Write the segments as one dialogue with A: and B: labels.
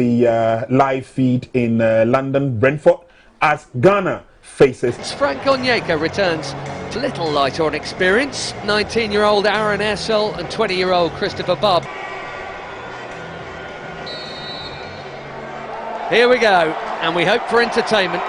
A: The live feed in London, Brentford, as Ghana faces.
B: Frank Onyeka returns a little lighter on experience. 19-year-old Aaron Essel and 20-year-old Christopher Bubb. Here we go, and we hope for entertainment.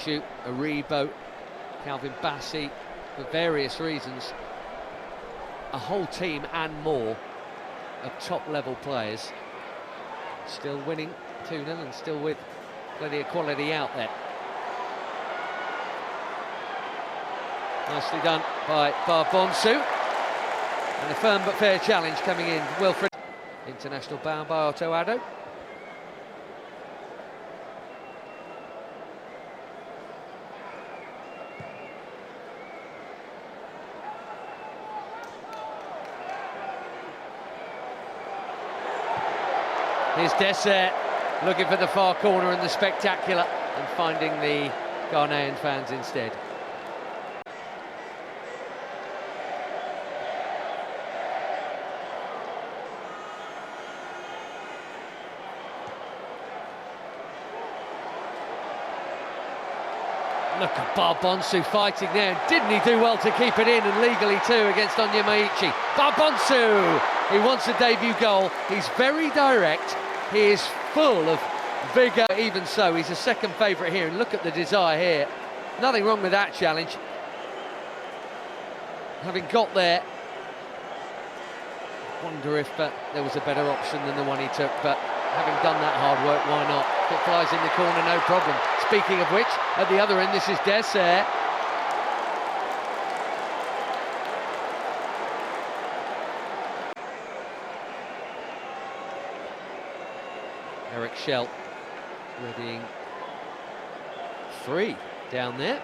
B: Shoot, Aribo, Calvin Bassey, for various reasons, a whole team and more of top-level players, still winning 2-0 and still with plenty of quality out there. Nicely done by Barbonsu, and a firm but fair challenge coming in. Wilfred, international bound by Otto Addo. Here's Dessert looking for the far corner and the spectacular, and finding the Ghanaian fans instead. Look at Barbonsu fighting there, and didn't he do well to keep it in, and legally too, against Onyemaichi. Barbonsu, he wants a debut goal. He's very direct, he is full of vigour. Even so, he's a second favourite here, and look at the desire here. Nothing wrong with that challenge. Having got there, wonder if there was a better option than the one he took, but having done that hard work, why not? If it flies in the corner, no problem. Speaking of which, at the other end, this is Dessert. Eric Shell readying 3 down there.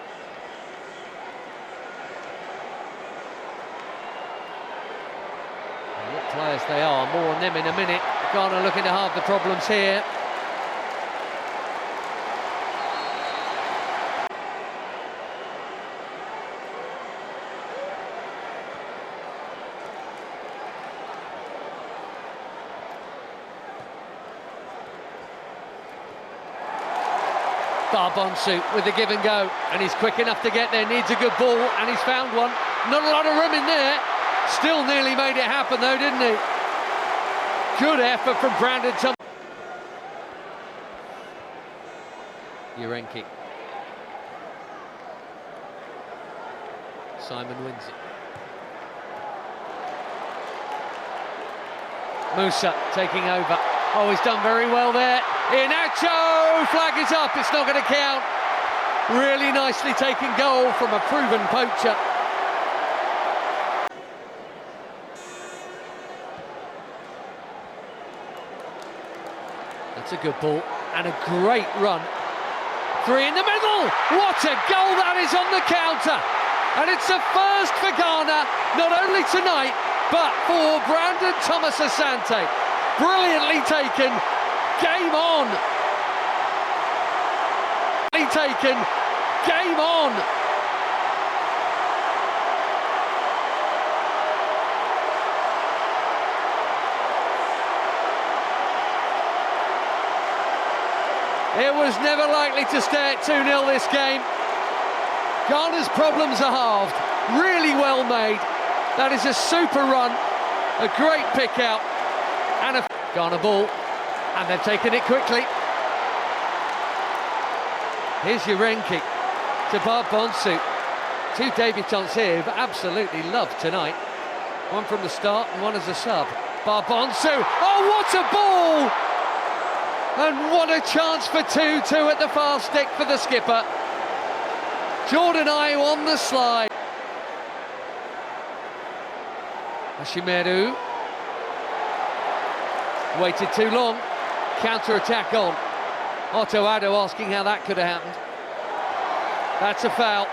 B: And what players they are, more on them in a minute. Ghana looking to halve the problems here. Barbonsu with the give and go, and he's quick enough to get there, needs a good ball, and he's found one. Not a lot of room in there. Still nearly made it happen though, didn't he? Good effort from Brandon Thomas. Urenki. Simon wins it. Musa taking over. Oh, he's done very well there. Inacho, flag is up, it's not going to count. Really nicely taken goal from a proven poacher. That's a good ball and a great run. Three in the middle. What a goal that is on the counter. And it's a first for Ghana, not only tonight, but for Brandon Thomas Asante. Brilliantly taken. Game on. Taken. Game on. It was never likely to stay at 2-0 this game. Ghana's problems are halved. Really well made. That is a super run. A great pick out. And a Ghana ball. And they've taken it quickly. Here's Urenki to Barbonsu. Two debutants here who've absolutely loved tonight. One from the start and one as a sub. Barbonsu. Oh, what a ball! And what a chance for 2-2 at the far stick for the skipper. Jordan Ayew on the slide. Ashimeru. Waited too long. Counter-attack on. Otto Addo asking how that could have happened. That's a foul,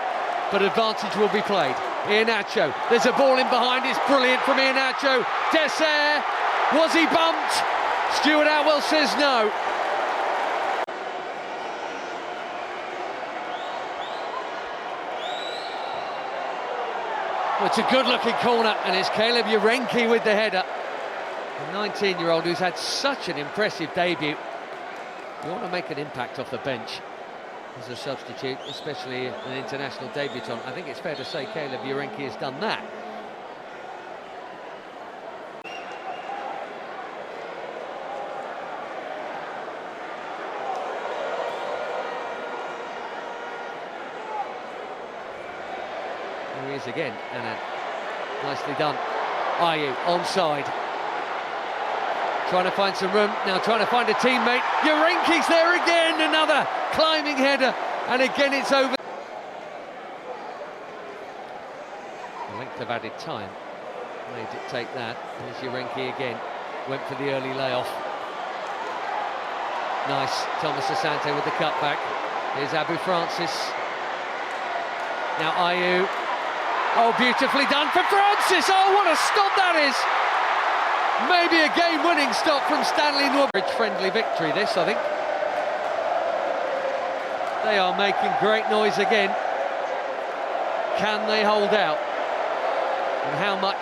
B: but advantage will be played. Iheanacho. There's a ball in behind. It's brilliant from Iheanacho. Dessert. Was he bumped? Stuart Atwell says no. Well, it's a good-looking corner, and it's Caleb Urenki with the header. A 19-year-old who's had such an impressive debut. You want to make an impact off the bench as a substitute, especially an international debutant. I think it's fair to say Caleb Urenki has done that. Here he is again, and nicely done. Ayew onside. Trying to find some room, now trying to find a teammate. Urenki's there again, another climbing header, and again it's over. The length of added time may dictate that. Here's Urenki again, went for the early layoff. Nice, Thomas Asante with the cutback. Here's Abu Francis. Now Ayew. Oh, beautifully done for Francis. Oh, what a stop that is. Maybe a game-winning stop from Stanley Nwabridge. Friendly victory, this, I think. They are making great noise again. Can they hold out? And how much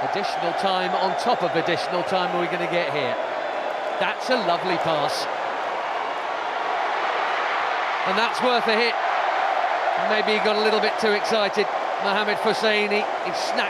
B: additional time on top of additional time are we going to get here? That's a lovely pass. And that's worth a hit. Maybe he got a little bit too excited. Mohamed Hosseini, he snapped.